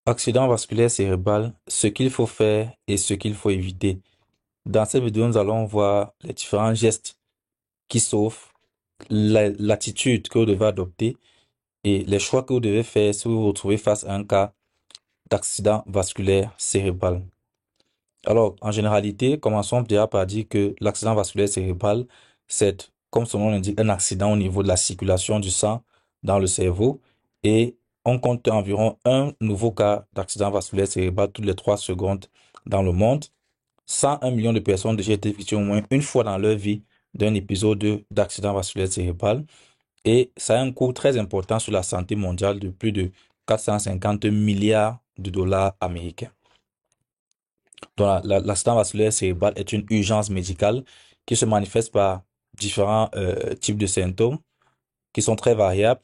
Accident vasculaire cérébral, ce qu'il faut faire et ce qu'il faut éviter. Dans cette vidéo, nous allons voir les différents gestes qui sauvent, l'attitude que vous devez adopter et les choix que vous devez faire si vous vous retrouvez face à un cas d'accident vasculaire cérébral. Alors, en généralité, commençons déjà par dire que l'accident vasculaire cérébral, c'est, comme son nom l'indique, un accident au niveau de la circulation du sang dans le cerveau et on compte environ un nouveau cas d'accident vasculaire cérébral toutes les 3 secondes dans le monde. 101 millions de personnes ont déjà été victimes au moins une fois dans leur vie d'un épisode d'accident vasculaire cérébral et ça a un coût très important sur la santé mondiale de plus de 450 milliards de dollars américains. Donc, l'accident vasculaire cérébral est une urgence médicale qui se manifeste par différents types de symptômes qui sont très variables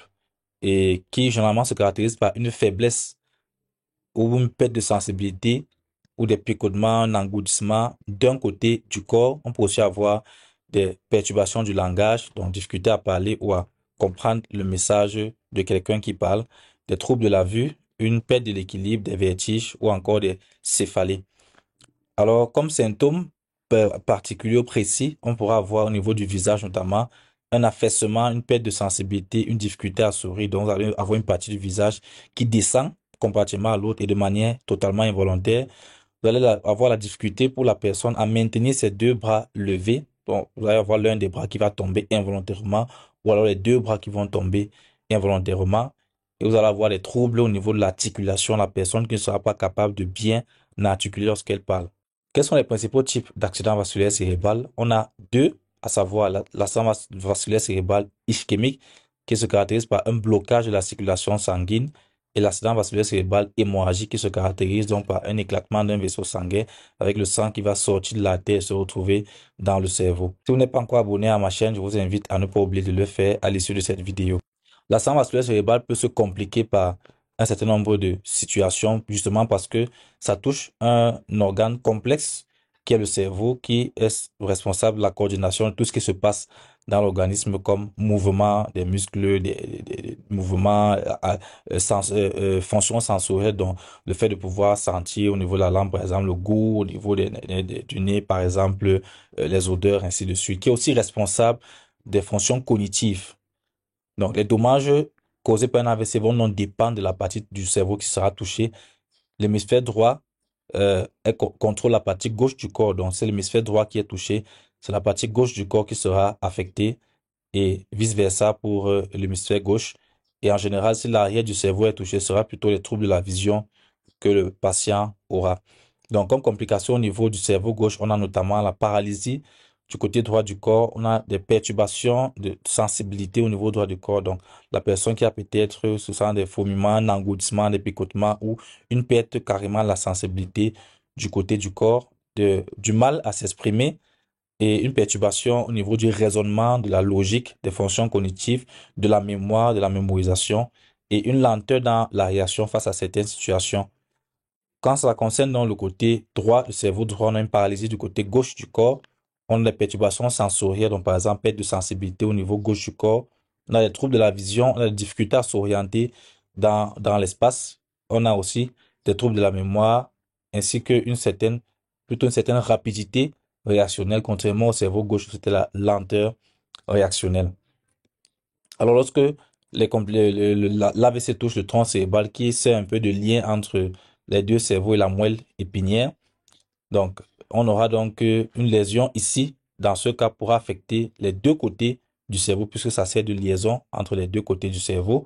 et qui généralement se caractérisent par une faiblesse ou une perte de sensibilité ou des picotements, un engourdissement d'un côté du corps. On peut aussi avoir des perturbations du langage, donc difficulté à parler ou à comprendre le message de quelqu'un qui parle, des troubles de la vue, une perte de l'équilibre, des vertiges ou encore des céphalées. Alors, comme symptômes particuliers précis, on pourra avoir au niveau du visage notamment un affaissement, une perte de sensibilité, une difficulté à sourire. Donc, vous allez avoir une partie du visage qui descend comparativement à l'autre et de manière totalement involontaire. Vous allez avoir la difficulté pour la personne à maintenir ses deux bras levés. Donc, vous allez avoir l'un des bras qui va tomber involontairement ou alors les deux bras qui vont tomber involontairement. Et vous allez avoir des troubles au niveau de l'articulation, la personne qui ne sera pas capable de bien articuler lorsqu'elle parle. Quels sont les principaux types d'accidents vasculaires cérébral? On a deux, à savoir l'accident vasculaire cérébral ischémique qui se caractérise par un blocage de la circulation sanguine et l'accident vasculaire cérébral hémorragique qui se caractérise donc par un éclatement d'un vaisseau sanguin avec le sang qui va sortir de la tête et se retrouver dans le cerveau. Si vous n'êtes pas encore abonné à ma chaîne, je vous invite à ne pas oublier de le faire à l'issue de cette vidéo. L'accident vasculaire cérébral peut se compliquer par un certain nombre de situations, justement parce que ça touche un organe complexe qui est le cerveau, qui est responsable de la coordination de tout ce qui se passe dans l'organisme comme mouvement des muscles, des mouvements, fonctions sensorielles, donc le fait de pouvoir sentir au niveau de la langue, par exemple, le goût, au niveau du nez, par exemple, les odeurs, ainsi de suite, qui est aussi responsable des fonctions cognitives. Donc, les dommages causés par un AVC vont non dépendre de la partie du cerveau qui sera touchée. L'hémisphère droit contrôle la partie gauche du corps. Donc, c'est l'hémisphère droit qui est touché. C'est la partie gauche du corps qui sera affectée et vice-versa pour l'hémisphère gauche. Et en général, si l'arrière du cerveau est touché, ce sera plutôt les troubles de la vision que le patient aura. Donc, comme complication au niveau du cerveau gauche, on a notamment la paralysie du côté droit du corps. On a des perturbations de sensibilité au niveau droit du corps. Donc, la personne qui a peut-être ce sont des fourmillements, un engourdissement, des picotements ou une perte carrément de la sensibilité du côté du corps, du mal à s'exprimer et une perturbation au niveau du raisonnement, de la logique, des fonctions cognitives, de la mémoire, de la mémorisation et une lenteur dans la réaction face à certaines situations. Quand ça concerne dans le côté droit, le cerveau droit, on a une paralysie du côté gauche du corps. On a des perturbations sensorielles, donc par exemple, perte de sensibilité au niveau gauche du corps. On a des troubles de la vision, on a des difficultés à s'orienter dans l'espace. On a aussi des troubles de la mémoire, ainsi plutôt une certaine rapidité réactionnelle, contrairement au cerveau gauche, c'était la lenteur réactionnelle. Alors, lorsque l'AVC touche le tronc cérébral, qui c'est un peu de lien entre les deux cerveaux et la moelle épinière, donc, on aura donc une lésion ici. Dans ce cas, pourra affecter les deux côtés du cerveau, puisque ça sert de liaison entre les deux côtés du cerveau.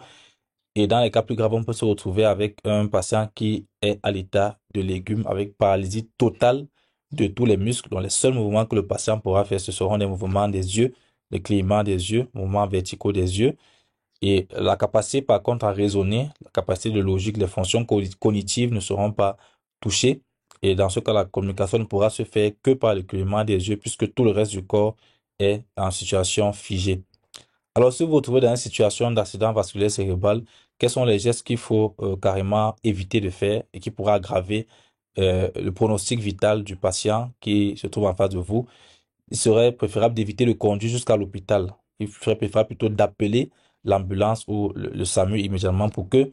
Et dans les cas plus graves, on peut se retrouver avec un patient qui est à l'état de légume avec paralysie totale de tous les muscles. Donc, les seuls mouvements que le patient pourra faire, ce seront des mouvements des yeux, les clignements des yeux, mouvements verticaux des yeux. Et la capacité, par contre, à raisonner, la capacité de logique, les fonctions cognitives ne seront pas touchées. Et dans ce cas, la communication ne pourra se faire que par le clignement des yeux, puisque tout le reste du corps est en situation figée. Alors, si vous vous trouvez dans une situation d'accident vasculaire cérébral, quels sont les gestes qu'il faut carrément éviter de faire et qui pourra aggraver le pronostic vital du patient qui se trouve en face de vous? Il serait préférable d'éviter de conduire jusqu'à l'hôpital. Il serait préférable plutôt d'appeler l'ambulance ou le SAMU immédiatement pour que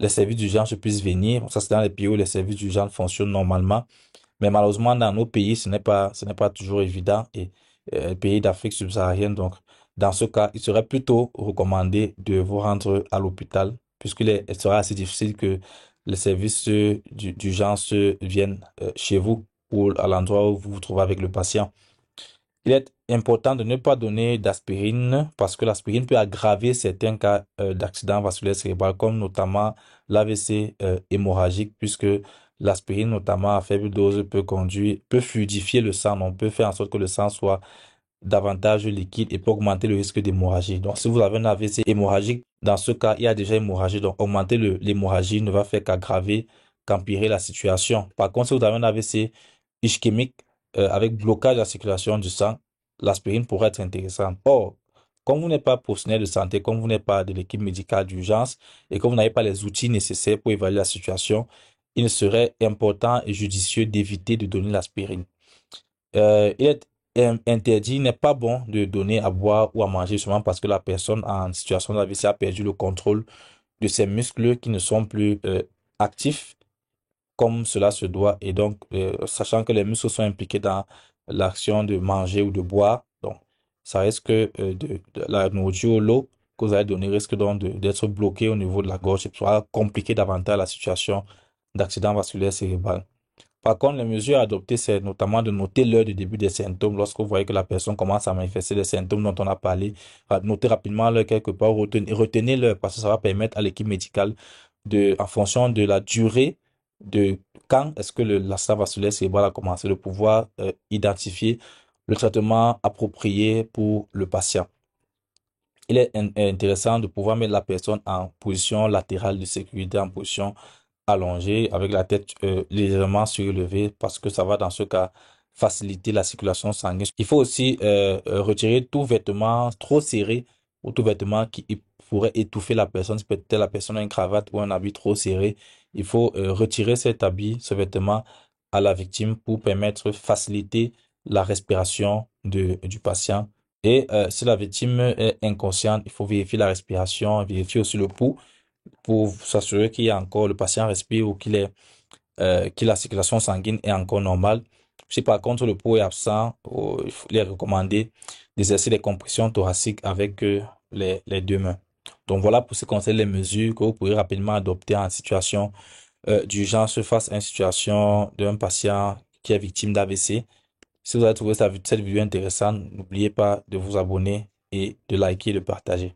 les services d'urgence puissent venir. Ça, c'est dans les pays où les services d'urgence fonctionnent normalement. Mais malheureusement, dans nos pays, ce n'est pas toujours évident et pays d'Afrique subsaharienne. Donc, dans ce cas, il serait plutôt recommandé de vous rendre à l'hôpital il sera assez difficile que les services d'urgence viennent chez vous ou à l'endroit où vous vous trouvez avec le patient. Il est important de ne pas donner d'aspirine parce que l'aspirine peut aggraver certains cas d'accident vasculaire cérébral, comme notamment l'AVC hémorragique, puisque l'aspirine, notamment à faible dose, peut fluidifier le sang, donc peut faire en sorte que le sang soit davantage liquide et peut augmenter le risque d'hémorragie. Donc, si vous avez un AVC hémorragique, dans ce cas, il y a déjà hémorragie. Donc, augmenter l'hémorragie ne va faire qu'aggraver, qu'empirer la situation. Par contre, si vous avez un AVC ischémique avec blocage de la circulation du sang, l'aspirine pourrait être intéressante. Or, comme vous n'êtes pas professionnel de santé, comme vous n'êtes pas de l'équipe médicale d'urgence et que vous n'avez pas les outils nécessaires pour évaluer la situation, il serait important et judicieux d'éviter de donner l'aspirine. Il est interdit, il n'est pas bon de donner à boire ou à manger seulement parce que la personne en situation d'AVC a perdu le contrôle de ses muscles qui ne sont plus actifs comme cela se doit. Et donc, sachant que les muscles sont impliqués dans l'action de manger ou de boire, donc ça risque de la nourriture ou l'eau que vous allez donner risque donc d'être bloqué au niveau de la gorge et ça va compliquer davantage la situation d'accident vasculaire cérébral. Par contre, les mesures à adopter, c'est notamment de noter l'heure du début des symptômes. Lorsque vous voyez que la personne commence à manifester les symptômes dont on a parlé, notez rapidement l'heure quelque part, retenez l'heure parce que ça va permettre à l'équipe médicale en fonction de la durée de quand est-ce que l'accident vasculaire cérébral a commencé, de pouvoir identifier le traitement approprié pour le patient. Il est intéressant de pouvoir mettre la personne en position latérale de sécurité, en position allongée, avec la tête légèrement surélevée, parce que ça va dans ce cas faciliter la circulation sanguine. Il faut aussi retirer tout vêtement trop serré ou tout vêtement qui pourrait étouffer la personne. Si peut-être la personne a une cravate ou un habit trop serré, il faut retirer cet habit, ce vêtement à la victime pour permettre, faciliter la respiration du patient. Et si la victime est inconsciente, il faut vérifier la respiration, vérifier aussi le pouls pour s'assurer qu'il y a encore le patient respire ou que la circulation sanguine est encore normale. Si par contre le pouls est absent, il est recommandé d'exercer des compressions thoraciques avec les deux mains. Donc voilà pour ce qui concerne les mesures que vous pourrez rapidement adopter en situation d'urgence face à une situation d'un patient qui est victime d'AVC. Si vous avez trouvé cette vidéo intéressante, n'oubliez pas de vous abonner et de liker et de partager.